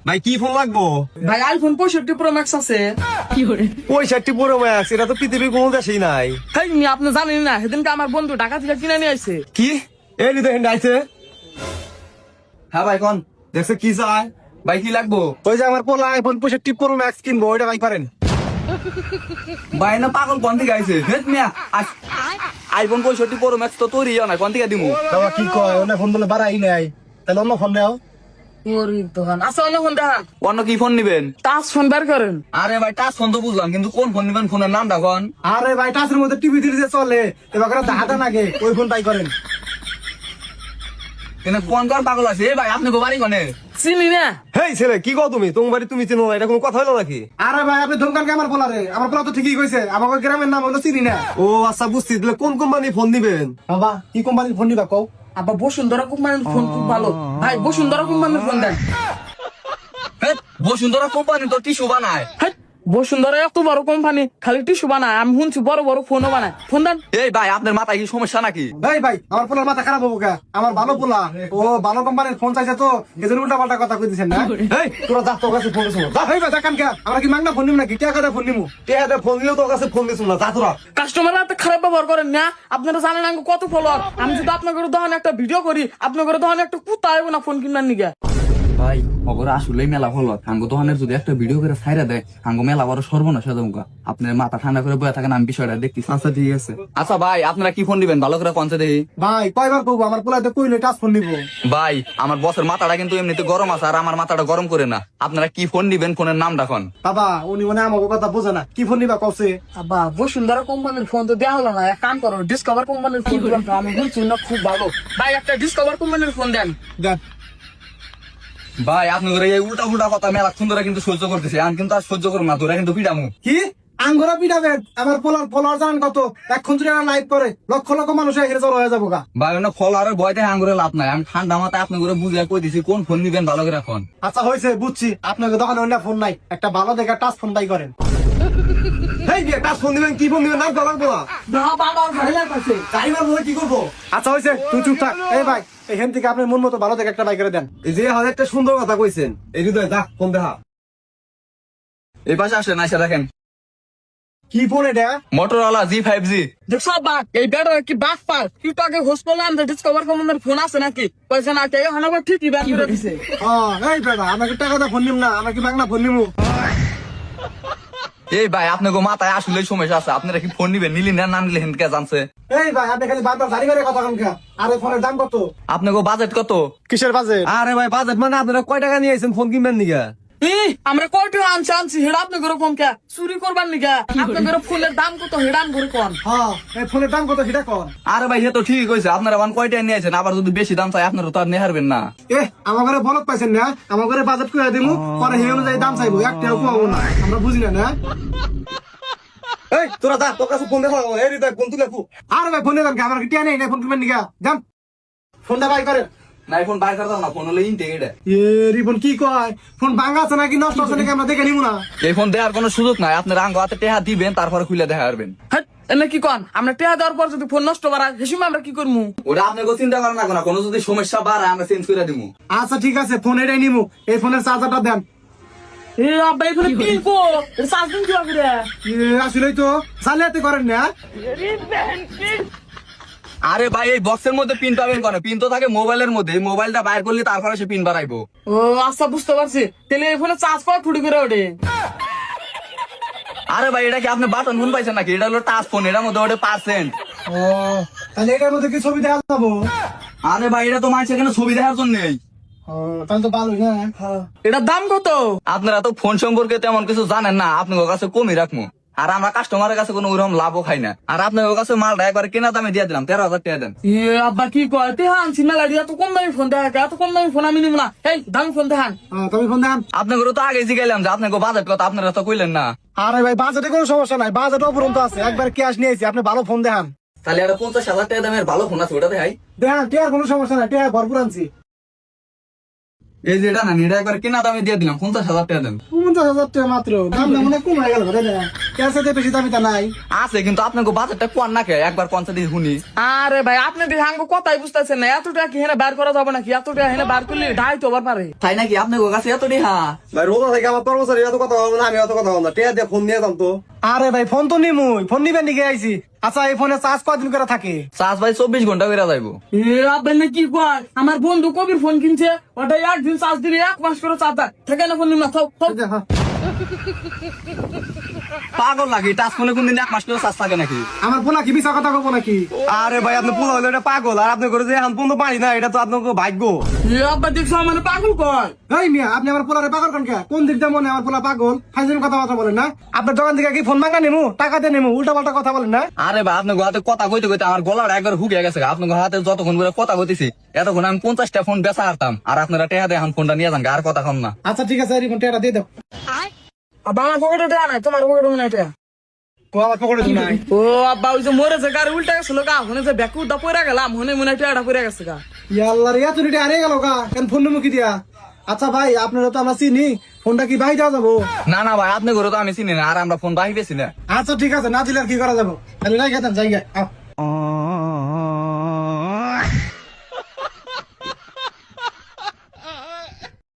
ভাই কি ফোন লাগবো? ভাই আইফোন 65 প্রো ম্যাক্স আছে। 65 প্রো ম্যাক্স, এটা তো পৃথিবীর কোনো দেশেই নাই। হেই আপনি জানেন না, সেদিনকে আমার বন্ধু ঢাকা থেকে কিনে নিয়ে আসছে। কি এই দেখেন আইছে? হ্যাঁ ভাই কোন দেখছে কি চায়? ভাই কি লাগবো? ওই যে আমার পোলা আইফোন 65 প্রো ম্যাক্স কিনবো, ওইটা ভাই পারেন? ভাই না পাগল কোন থেকে আইছে? আইফোন 65 প্রো ম্যাক্স তো তৈরি না, কোন থেকে দিমু? বাবা কি কয়, ওনা ফোন বলে বাড়াই নাই, তাহলে অন্য ফোন নাও। ওরে দোকান আছে, অন্য ফোন দেখান। অন্য কি ফোন নিবেন? টাচ ফোন বের করেন। আরে ভাই টাচ ফোন তো বুঝলাম, কিন্তু কোন ফোন নিবেন? ফোনের নামটা কোন? আরে ভাই টাচের মধ্যে টিভি দিলে যে চলে, এবার দাদা নাগে ওই ফোন তাই করেন। কিন্তু কোন কোন পাগল আছে? এই ভাই আপনি গো বাড়ি কোনে? চিনি না। হেই ছেলে কি কও তুমি? তোমার বাড়ি তুমি চেনো না, এটা কোনো কথা হলো নাকি? আরে ভাই আপনি ধমকানকে আমার পোলা রে, আমার পোলা তো ঠিকই কইছে, আমাকে গ্রামের নাম হলো চিনি না। ও আচ্ছা বুঝছি, তাহলে কোন কোম্পানি ফোন দিবেন? বাবা কি কোম্পানির ফোন নিবা কও? আবার বসুন্ধরা কোম্পানির ফোন খুব ভালো। ভাই বসুন্ধরা কোম্পানির ফোন দেন। বসুন্ধরা কোম্পানি তো টিস্যু বানায়। হেই, বসুন্ধরা এত বড় কোম্পানি, খালি টিস্যু বানায়? আমি শুনছি বড় বড় ফোনও বানায়। ফোন দেন। এই ভাই আপনার মাথায় কি সমস্যা নাকি? ভাই আমার পোলার মাথা খারাপ হবো কা? আমার ভালো পোলা, ও ভালো কোম্পানির ফোন চাইছে তো এজন্য উল্টা পাল্টা কথা কই দিছেন না। হেই তোরা যা, তোর কাছে ফোন দিছো না। ভাই ভাই দেখান কে, আমরা কি মাগনা ফোন নিব নাকি? টাকা দিয়ে ফোন নিমু? টেহাতে ফোন দিলেও তোর কাছে ফোন দিছো না, যা তোরা। কাস্টমার এত খারাপ ব্যবহার করেন না। আপনারা জানেন আমি কত ফলোয়ার। আমি যদি আপনাদের দোকানে একটা ভিডিও করি, আপনাদের দোকানে একটা কুত্তা আইব না ফোন কিনবার নিগে। ভাই অগর আসলেই মেলা হলো, আঙ্গ দোকানের যদি একটা ভিডিও করে ছাইরা দেয়, আঙ্গ মেলা বড় সর্বনাশ হয়ে যাবো। আপনার মাথা ঠান্ডা করে বয়ে থাকেন, আমি বিষয়টা দেখতেছি। আচ্ছা ঠিক আছে। আচ্ছা ভাই আপনারা কি ফোন দিবেন? ভালো করে পৌঁছে দেই। ভাই কয়বার কইবো, আমার পোলা তো কইলে টাচ ফোন নিব। ভাই আমার বসের মাথাটা কিন্তু এমনিতে গরম আছে, আর আমার মাথাটা গরম করে না। আপনারা কি ফোন নিবেন? ফোনের নাম রাখুন। বাবা উনি মানে আমাকে কথা বোঝে না, কি ফোন নিবা কওছে? আব্বা বসুন্ধরা কোম্পানির ফোন তো দেওয়া হলো না, এক কাম করো ডিসকভার কোম্পানির ফোন দিলাম তো, আমি বলছি না খুব ভালো। ভাই একটা ডিসকভার কোম্পানির ফোন দেন। দেন। ভাই আপনি করে এই উল্টা উল্টা কথা মেলা সুন্দর কিন্তু সহ্য করতেছে, আমি কিন্তু আর সহ্য করবো না, তোরা কিন্তু পিটামু। কি আঙ্গুরা পিটাবে? আমার পোলার জানেন কত? এখন যদি লাইভ করে লক্ষ লক্ষ মানুষ এখানে জড়ো হয়ে যাবো গা। ভাই না ফল আর ভয়তে আঙ্গুরে লাভ নাই, আমি ঠান্ডা মাথায় আপনি করে বুঝে কই দিছি কোন ফোন নিবেন ভালো করে এখন। আচ্ছা হয়েছে বুঝছি, আপনাকে দোকানে অন্য ফোন নাই, একটা ভালো দেখে টাচ ফোন বাই করেন। হেই বিয়ে টাচ ফোন দিবেন, কি ফোন দিবেন নাম তো লাগবো না। বাবা ভাইলা কাছে ড্রাইভার বলে কি করবো? আচ্ছা হয়েছে, তুই চুপ থাক। এই ভাই এখান থেকে আপনি মন মতো ভালো দেখে একটা বাই করে দেন। এই যে হাজারটা সুন্দর কথা কইছেন, এই হৃদয় দা ফোন দেখা। এই পাশে আসেন, আইসা দেখেন কি ফোন এটা? Motorola G5G। দেখছো বা এই বেড়া কি বাস পার কি তো আগে হোস্টেলে আমরা ডিসকভার কোম্পানির ফোন আছে নাকি? পয়সা না কে হানাবার ঠিকই ব্যান করে দিছে। এই বেটা আমাকে টাকা দিয়ে ফোন নিম না, আমাকে মাগনা ফোন নিমু। এই ভাই আপনি গো মাথায় আসলে সমস্যা আছে, আপনারা কি ফোন নিবেন? নিলি না নিলে হেনকে জানছে। এই ভাই আপনি খালি বারবার জারি করে কথা কন। আর এই ফোনের দাম কত? আপনি গো বাজেট কত? কিসের বাজেট? আরে ভাই বাজেট মানে আপনারা কয় টাকা নিয়ে আইছেন ফোন কিনবেন নিগা? আমরা কয়টা আনছি হেডা আপনি করে কোন কে চুরি করবার নিগা? আপনাদের ফোনের দাম কত হেডান করে কোন? হ্যাঁ এই ফোনের দাম কত সেটা কন। আরে ভাই হে তো ঠিকই কইছে, আপনারা ওয়ান কয়টা নিয়েছেন, আবার যদি বেশি দাম চাই আপনারা তো আর নিয়ে হারবেন না। আমার ঘরে বলত পাইছেন না, আমার ঘরে বাজেট করে দিমু, পরে সেই অনুযায়ী দাম চাইবো, একটাও কমাবো না, আমরা বুঝি না। এই তোরা দা, তোর কাছে ফোন দেখা, এই হৃদয় ফোন তুলে ফু। আরে ভাই ফোনে দাম কি, আমার টিয়া নেই না, ফোন কিনবেন নিগা যান, ফোনটা বাই করে। না ফোন বাইর করে দাও না, ফোন হলে ইনটেক এটা। রিপন কি কয়, ফোন ভাঙা আছে নাকি নষ্ট আছে নাকি আমরা দেখে নিবো না। এই ফোন দেওয়ার কোনো সুযোগ নাই, আপনারা আঙ্গ হাতে টেহা দিবেন, তারপরে খুলে দেখা হারবেন। হ্যাঁ এনে কি কোন? আমরা টেহা দেওয়ার পর যদি ফোন নষ্ট করা হেসুম আমরা কি করবো? ওটা আপনি চিন্তা করেন না, কোনো যদি সমস্যা বাড়ায় আমরা চেঞ্জ করে দিব। আচ্ছা ঠিক আছে, ফোন এটাই নিমু, এই ফোনের চার্জারটা দেন। আব্বা এখানে পিন কো চার্জিং কি হবে রে? আসলেই তো জালিয়াতি করেন না। আরে ভাই এই বক্সের মধ্যে পিন পাবেন কেন? পিন তো থাকে মোবাইলের মধ্যে, এই মোবাইলটা বাইর করলে তারপরে সে পিন বাড়াইবো। ও আচ্ছা বুঝতে পারছি, তাহলে এই ফোনে চার্জ করা থুড়ি করে ওঠে। আরে ভাই এটা কি আপনি বাটন ফোন পাইছেন নাকি? এটা হলো টাচ ফোন, এটার মধ্যে ওটা পার্সেন্ট। ও তাহলে এটার মধ্যে কি ছবি দেখা যাবো? আরে ভাই এটা তো মানুষ এখানে ছবি দেখার জন্য নেই। তাহলে তো ভালোই না। এটার দাম কত? আপনারা তো ফোন সম্পর্কে তেমন কিছু জানেন না, আপনার কাছে কমই রাখবো। আর আমরা কাস্টমারের কাছে কোনো ওরকম লাভও খাই না। আর আপনার কাছে মালটা একবারে কেনা দামে দিয়ে দিলাম, 13,000 টাকা দেন। আব্বা কি কয় টেহা আনছি মেলা দিয়া, এত কম দামি ফোন দেখা, এত কম দামি ফোন আমি নিব না। এই দামি ফোন দেখান। তুমি ফোন দেখান। আপনাকে তো আগে জিগাইলাম যে আপনাকে বাজেট কত, আপনারা তো কইলেন না। আরে ভাই বাজেটে কোনো সমস্যা নাই, বাজেট অপরন্ত আছে, একবার ক্যাশ নিয়েছি, আপনি ভালো ফোন দেখান। তাহলে আর 50,000 টাকা দামের ভালো ফোন আছে, ওটা দেখাই। দেখান, টিয়ার কোনো সমস্যা নাই, টিয়া ভরপুর আনছি। এই যে এটা না এটা একবার কেনা দামে দিয়ে দিলাম 50,000 টাকা দেন। 50,000 টাকা মাত্র, দামটা মনে হয় কম হয়ে গেল তাই না? এর সাথে বেশি দামি তা নাই। আছে কিন্তু আপনাকে বাজারটা কোয়ার না কে একবার 50 দিয়ে শুনি। আরে ভাই আপনি দেখে আঙ্গো কথাই বুঝতেছেন না, এত টাকা কি হেনে বার করা যাবে নাকি? এত টাকা হেনে বার করলে ঢাই তো আবার পারে। তাই নাকি আপনাকে কাছে এত ডিহা? ভাই রোজা থেকে আমার কর্মচারী এত কথা বলবো না, আমি এত কথা বলবো না, টিয়া দিয়ে ফোন নিয়ে যাম তো। আরে ভাই ফোন তো নিমুই, ফোন নিবেন দিকে আইছি। আচ্ছা এই ফোনে চার্জ কয়দিন করে থাকে? চাষ ভাই 24 ঘন্টা করে যাইবো। এ আপনি না কি কয়, আমার বন্ধু কবির ফোন কিনছে, ওটা একদিন চার্জ দিলে 1 মাস করে চার্জ দেয়। থেকে না ফোন নিন না, থাও, থাও। হ্যাঁ। পাগল নাকি? টাচ ফোনে কোনদিন 1 মাস করে চার্জ থাকে নাকি? আমার পোলা কি মিছা কথা কব নাকি? আরে ভাই আপনি পোলা হলে এটা পাগল, আর আপনি করে যে এখন পর্যন্ত পারি না, এটা তো আপনার ভাগ্য। এ আব্বা দেখছো আমার পাগল কয়। এই মিয়া আপনি আমার পোলারে পাগল কোন কে? কোন দিক দিয়ে মনে হয় আমার পোলা পাগল? ফাইজলামি কথাবার্তা বলেন না। আপনার দোকান থেকে কি ফোন মাঙ্গা নেমু, টাকা দিয়ে নেমু, উল্টা পাল্টা কথা বলেন না। আরে ভাই আপনার হাতে কথা কইতে কইতে আমার গলাটা একবার হুকে গেছে। আপনার হাতে যতক্ষণ করে কথা কইতেছি এতক্ষণ আমি 50টা ফোন বেচা হারতাম, আর আপনারা টেহা দিয়ে এখন ফোনটা নিয়ে যান, আর কথা কম না। আচ্ছা ঠিক আছে, এই ফোন টাকা দিয়ে দাও। আব্বা আমার পকেটে টাকা নাই, তোমার পকেটে মনে হয় টাকা। ও আমার পকেটে তো নাই। ও আব্বা ওই যে মরেছে গাড়ি উল্টা গেছিল গা, হনে যে ব্যাকুটা পড়ে গেলাম, হনে মনে হয় টাকাটা পড়ে গেছে গা। ইয়া আল্লাহ রে, এত রেটে হারিয়ে গেল গা, কেন ফোন নেমু কি দিয়া? আচ্ছা ভাই আপনারা তো আমরা চিনি, ফোনটা কি বাই দেওয়া যাবো? না না ভাই আপনি ঘরে তো আমি চিনি না, আর আমরা ফোন বাহি পেছি না। আচ্ছা ঠিক আছে, না দিলে আর কি করা যাবো, তাহলে রাই খেতেন জায়গায়।